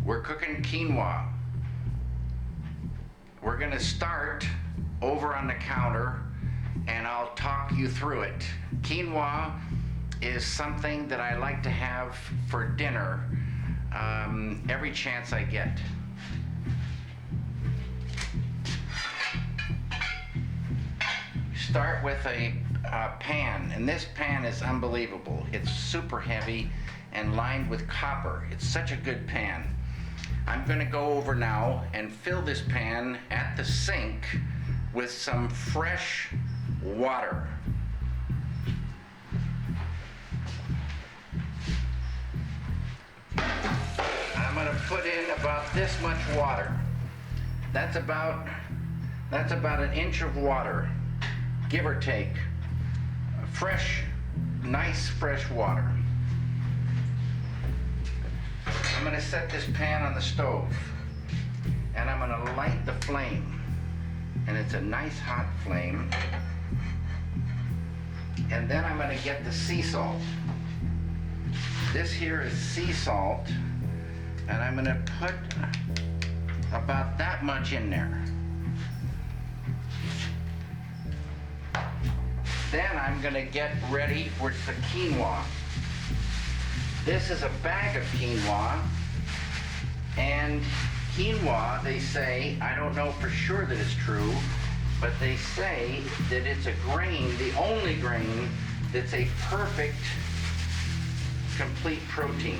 We're cooking quinoa. We're gonna start over on the counter and I'll talk you through it. Quinoa is something that I like to have for dinner every chance I get. Start with a pan, and this pan is unbelievable. It's super heavy and lined with copper. It's such a good pan. I'm gonna go over now and fill this pan at the sink with some fresh water. I'm gonna put in about this much water. That's about an inch of water, give or take. Fresh, nice fresh water. I'm gonna set this pan on the stove and I'm gonna light the flame. And it's a nice hot flame. And then I'm gonna get the sea salt. This here is sea salt, and I'm gonna put about that much in there. Then I'm gonna get ready with the quinoa. This is a bag of quinoa, and quinoa, they say, I don't know for sure that it's true, but they say that it's a grain, the only grain that's a perfect, complete protein.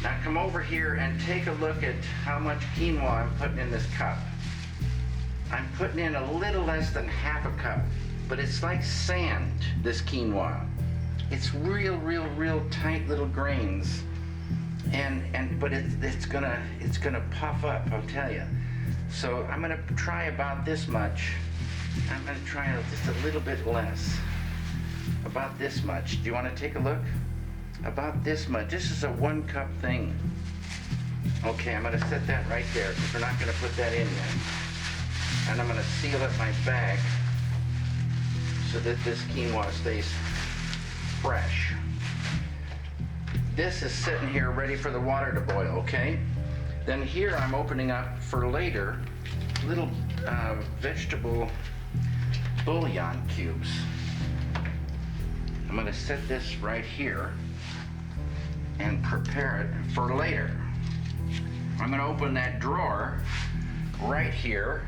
Now come over here and take a look at how much quinoa I'm putting in this cup. I'm putting in a little less than half a cup, but it's like sand, this quinoa. It's real tight little grains. But it's gonna puff up, I'll tell you. So I'm gonna try about this much. I'm gonna try just a little bit less. About this much. Do you want to take a look? About this much. This is a 1 cup thing. Okay, I'm gonna set that right there because we're not gonna put that in yet. And I'm gonna seal up my bag so that this quinoa stays fresh. This is sitting here ready for the water to boil, okay? Then here I'm opening up for later little vegetable bouillon cubes. I'm gonna set this right here and prepare it for later. I'm gonna open that drawer right here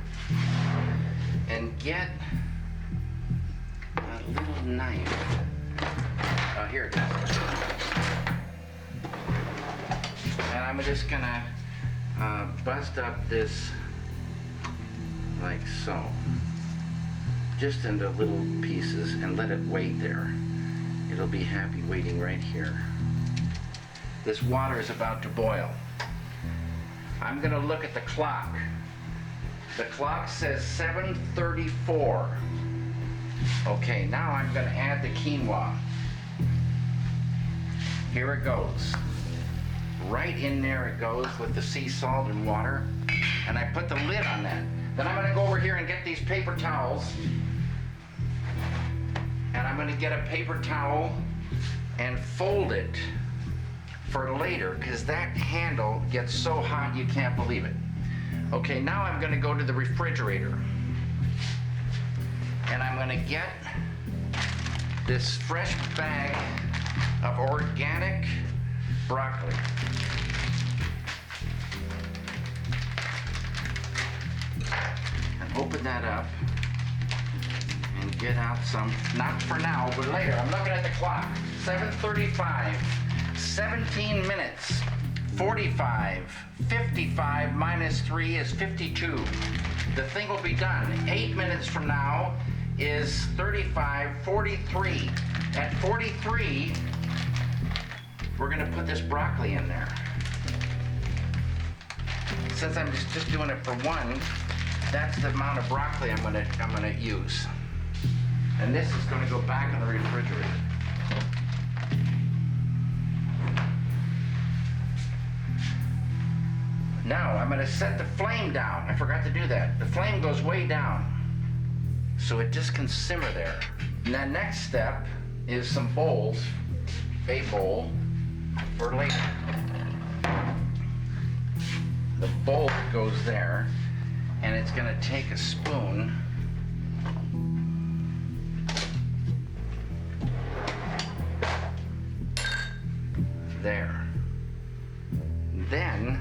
and get a little knife. Here it is. And I'm just gonna bust up this like so, just into little pieces and let it wait there. It'll be happy waiting right here. This water is about to boil. I'm gonna look at the clock. The clock says 7:34. Okay, now I'm gonna add the quinoa. Here it goes. Right in there it goes with the sea salt and water. And I put the lid on that. Then I'm gonna go over here and get these paper towels. And I'm gonna get a paper towel and fold it for later, because that handle gets so hot you can't believe it. Okay, now I'm gonna go to the refrigerator. And I'm gonna get this fresh bag of organic broccoli. And open that up and get out some, not for now, but later. I'm looking at the clock. 7:35, 17 minutes, 45, 55 minus 3 is 52. The thing will be done. 8 minutes from now is 35, 43. At 43, we're gonna put this broccoli in there. Since I'm just doing it for one, that's the amount of broccoli I'm gonna use. And this is gonna go back in the refrigerator. Now I'm gonna set the flame down. I forgot to do that. The flame goes way down, so it just can simmer there. And the next step is some bowls, a bowl for later. the bowl goes there, and it's gonna take a spoon there. Then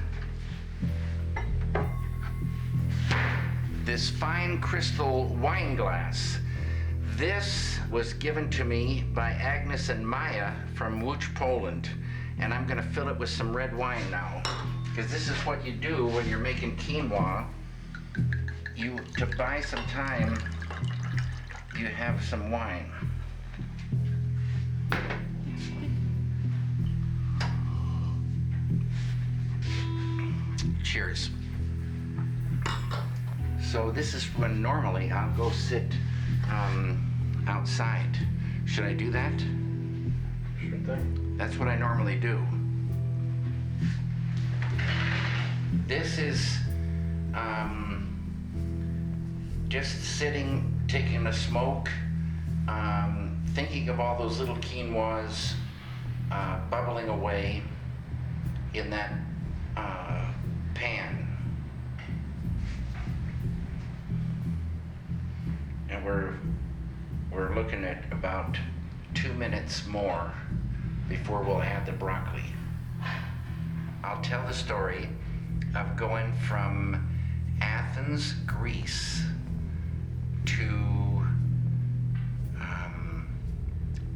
this fine crystal wine glass. This was given to me by Agnes and Maya from Łódź, Poland, and I'm gonna fill it with some red wine now, because this is what you do when you're making quinoa. To buy some time, you have some wine. Cheers. So this is when normally I'll go sit outside. Should I do that? Sure thing. That's what I normally do. This is just sitting, taking a smoke, thinking of all those little quinoas bubbling away in that pan. And we're looking at about 2 minutes more before we'll add the broccoli. I'll tell the story of going from Athens, Greece to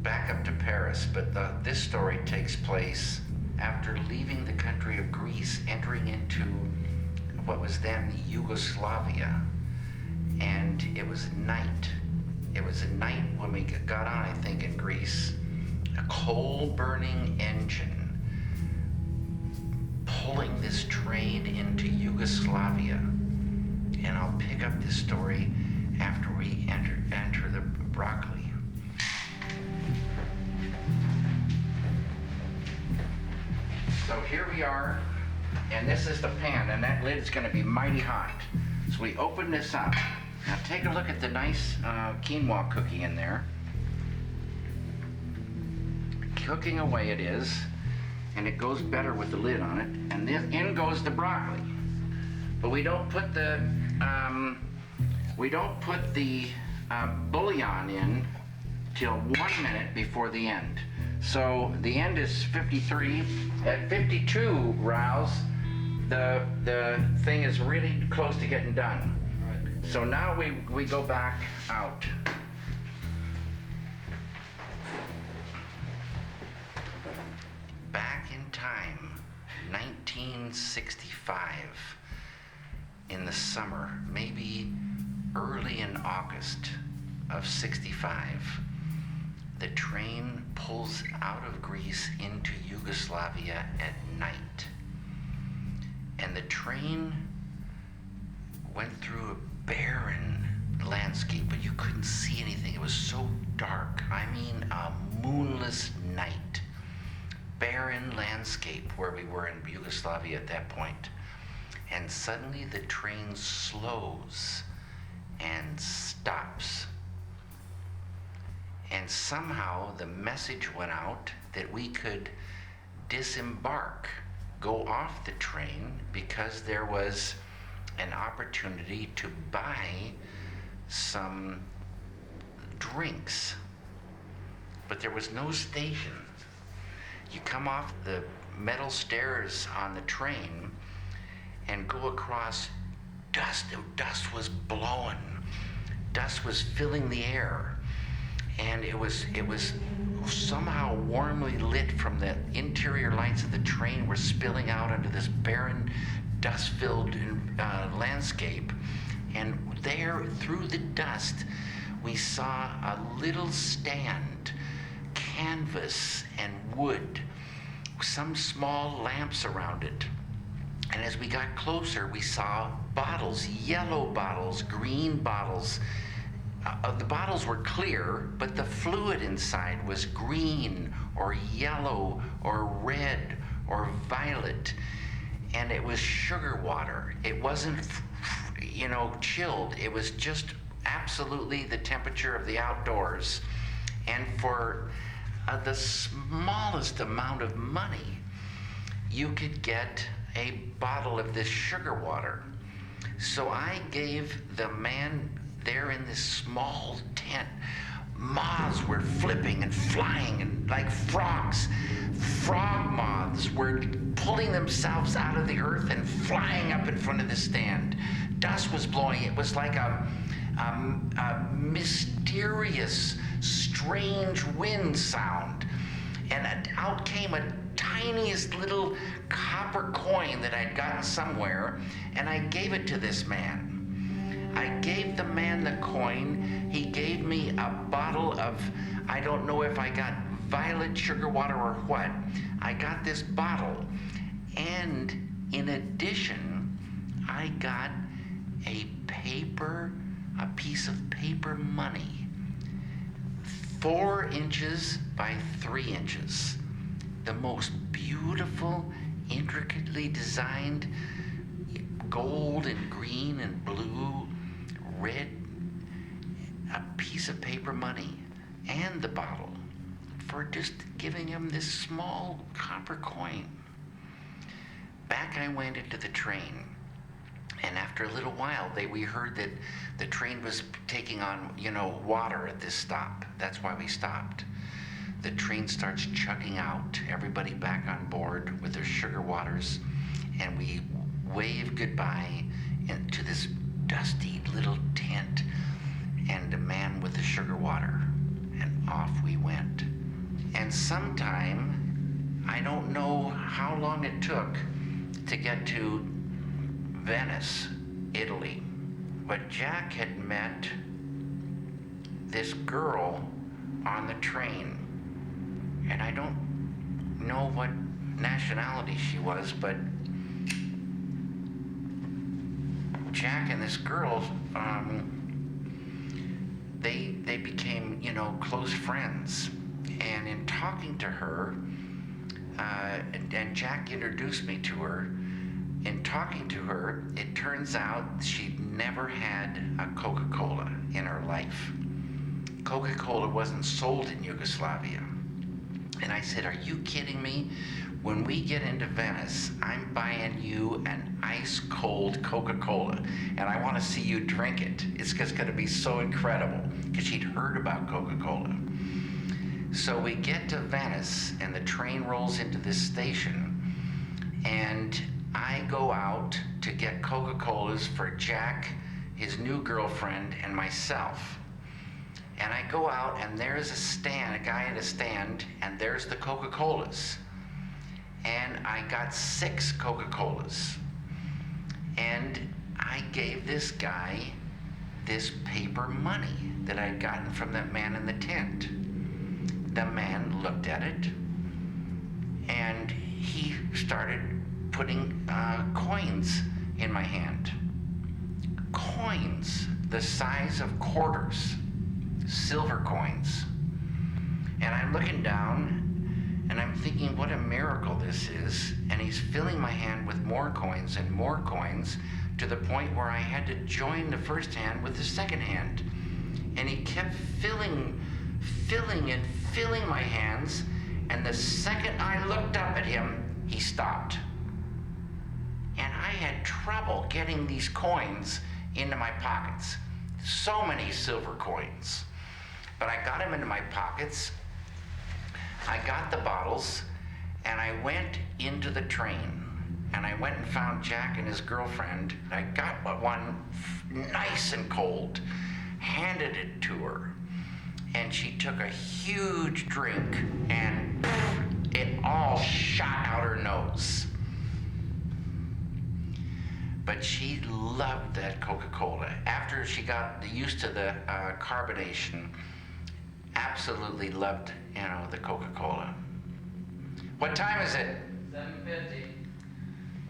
back up to Paris, but this story takes place after leaving the country of Greece, entering into what was then Yugoslavia. And it was night. It was a night when we got on, I think, in Greece, a coal-burning engine pulling this train into Yugoslavia. And I'll pick up this story after we enter the broccoli. So here we are, and this is the pan, and that lid is going to be mighty hot. So we open this up. Now take a look at the nice quinoa cooking in there. Cooking away it is, and it goes better with the lid on it. And then in goes the broccoli. But we don't put the bouillon in till 1 minute before the end. So the end is 53. At 52 rows, the thing is really close to getting done. Right. So now we go back out. Back in time, 1965, in the summer, maybe early in August of 65, the train pulls out of Greece into Yugoslavia at night. And the train went through a barren landscape, but you couldn't see anything. It was so dark. I mean, a moonless night. Barren landscape where we were in Yugoslavia at that point. And suddenly the train slows and stops. And somehow the message went out that we could disembark, go off the train, because there was an opportunity to buy some drinks. But there was no station. You come off the metal stairs on the train and go across dust. Dust was blowing. Dust was filling the air. And it was somehow warmly lit from the interior lights of the train were spilling out onto this barren, dust-filled landscape. And there, through the dust, we saw a little stand, canvas and wood, some small lamps around it. And as we got closer, we saw bottles, yellow bottles, green bottles. The bottles were clear, but the fluid inside was green or yellow or red or violet. And it was sugar water. It wasn't, chilled. It was just absolutely the temperature of the outdoors. And for the smallest amount of money, you could get a bottle of this sugar water. So I gave the man there in this small tent. Moths were flipping and flying, and like frogs. Frog moths were pulling themselves out of the earth and flying up in front of the stand. Dust was blowing. It was like a mysterious, strange wind sound. And out came a tiniest little copper coin that I'd gotten somewhere, and I gave it to this man. I gave the man the coin. He gave me a bottle of, I don't know if I got violet sugar water or what. I got this bottle. And in addition, I got a piece of paper money, 4 inches by 3 inches. The most beautiful, intricately designed gold and green and blue, red, a piece of paper money and the bottle for just giving him this small copper coin. Back I went into the train, and after a little while we heard that the train was taking on, water at this stop. That's why we stopped. The train starts chugging out, everybody back on board with their sugar waters, and we wave goodbye to this dusty little tent and a man with the sugar water, and off we went. And sometime, I don't know how long it took to get to Venice, Italy, but Jack had met this girl on the train, and I don't know what nationality she was, but Jack and this girl, they became, close friends. And in talking to her, and Jack introduced me to her, in talking to her, it turns out she'd never had a Coca-Cola in her life. Coca-Cola wasn't sold in Yugoslavia. And I said, "Are you kidding me? When we get into Venice, I'm buying you an ice cold Coca-Cola, and I want to see you drink it. It's just going to be so incredible," because she'd heard about Coca-Cola. So we get to Venice, and the train rolls into this station, and I go out to get Coca-Colas for Jack, his new girlfriend, and myself. And I go out, and there's a guy at a stand, and there's the Coca-Colas. And I got 6 Coca-Colas. And I gave this guy this paper money that I'd gotten from that man in the tent. The man looked at it, and he started putting coins in my hand. Coins the size of quarters, silver coins. And I'm looking down, and I'm thinking, what a miracle this is. And he's filling my hand with more coins and more coins, to the point where I had to join the first hand with the second hand. And he kept filling my hands, and the second I looked up at him, he stopped. And I had trouble getting these coins into my pockets. So many silver coins. But I got them into my pockets. I got the bottles, and I went into the train, and I went and found Jack and his girlfriend. I got one nice and cold, handed it to her, and she took a huge drink, and it all shot out her nose. But she loved that Coca-Cola. After she got used to the carbonation, absolutely loved, the Coca-Cola. What time is it? 7:50.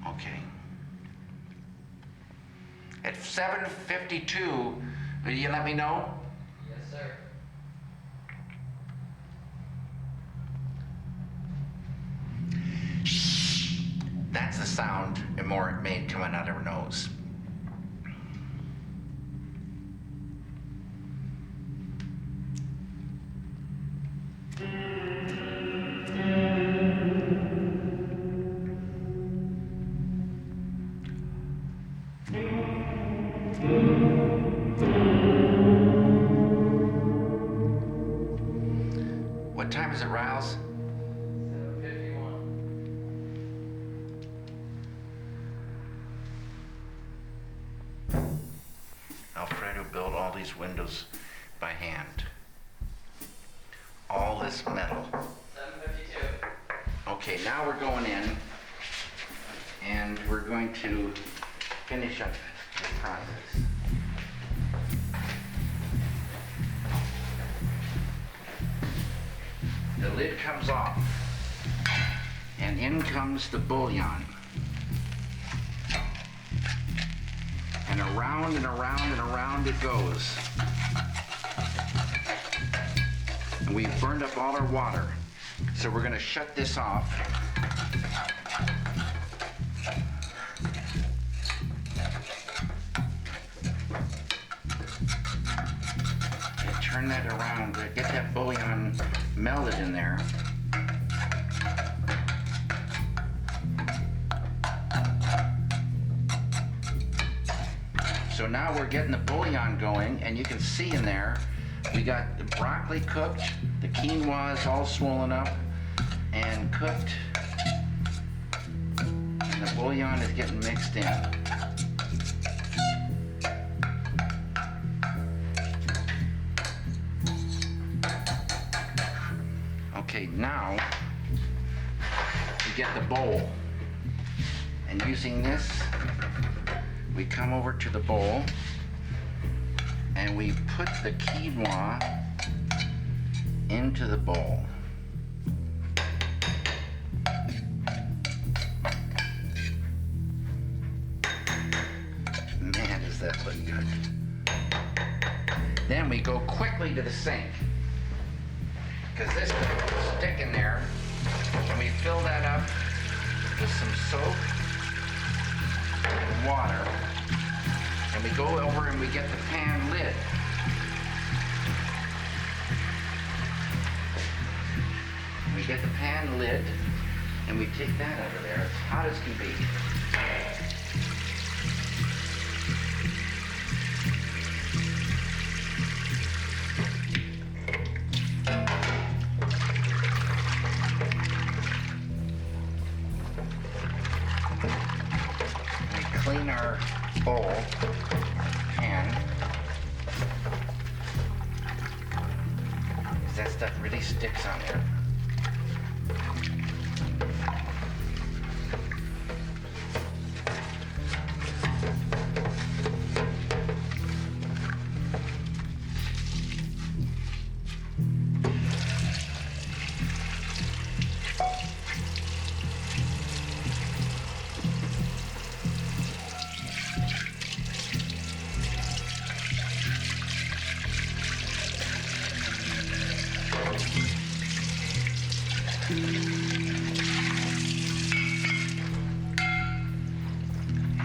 Okay. At 7:52, will you let me know? Yes, sir. Shh. That's the sound Imora made coming out of her nose. these windows by hand. All this metal. 752. Okay, now we're going in and we're going to finish up this process. The lid comes off and in comes the bouillon. And around and around and around it goes. And we've burned up all our water. So we're going to shut this off. And turn that around to get that bouillon melted in there. So now we're getting the bouillon going, and you can see in there, we got the broccoli cooked, the quinoa is all swollen up and cooked, and the bouillon is getting mixed in. Okay, now we get the bowl, and using this, we come over to the bowl and we put the quinoa into the bowl. Man, does that look good. Then we go quickly to the sink, because this will stick in there, and we fill that up with some soap and water, and we go over and we get the pan lid. We get the pan lid and we take that out of there. It's hot as can be. Clean our bowl, pan, because that stuff really sticks on there.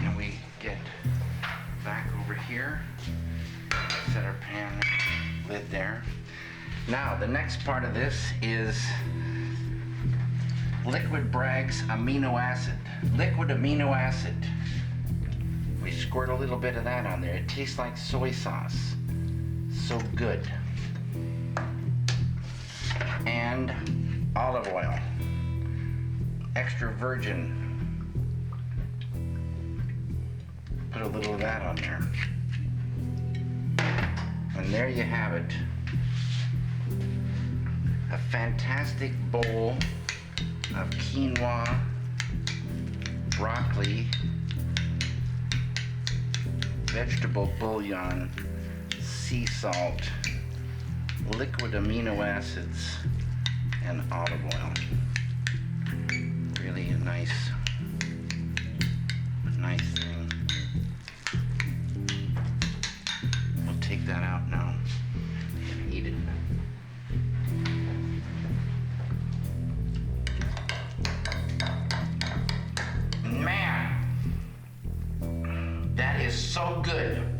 And we get back over here, set our pan lid there. Now the next part of this is liquid Bragg's amino acid. Liquid amino acid. We squirt a little bit of that on there. It tastes like soy sauce. So good. And olive oil. Extra virgin. Put a little of that on there. And there you have it. A fantastic bowl of quinoa, broccoli, vegetable bouillon, sea salt, liquid amino acids, and olive oil. Really a nice thing. We'll take that out now and eat it. Man, that is so good.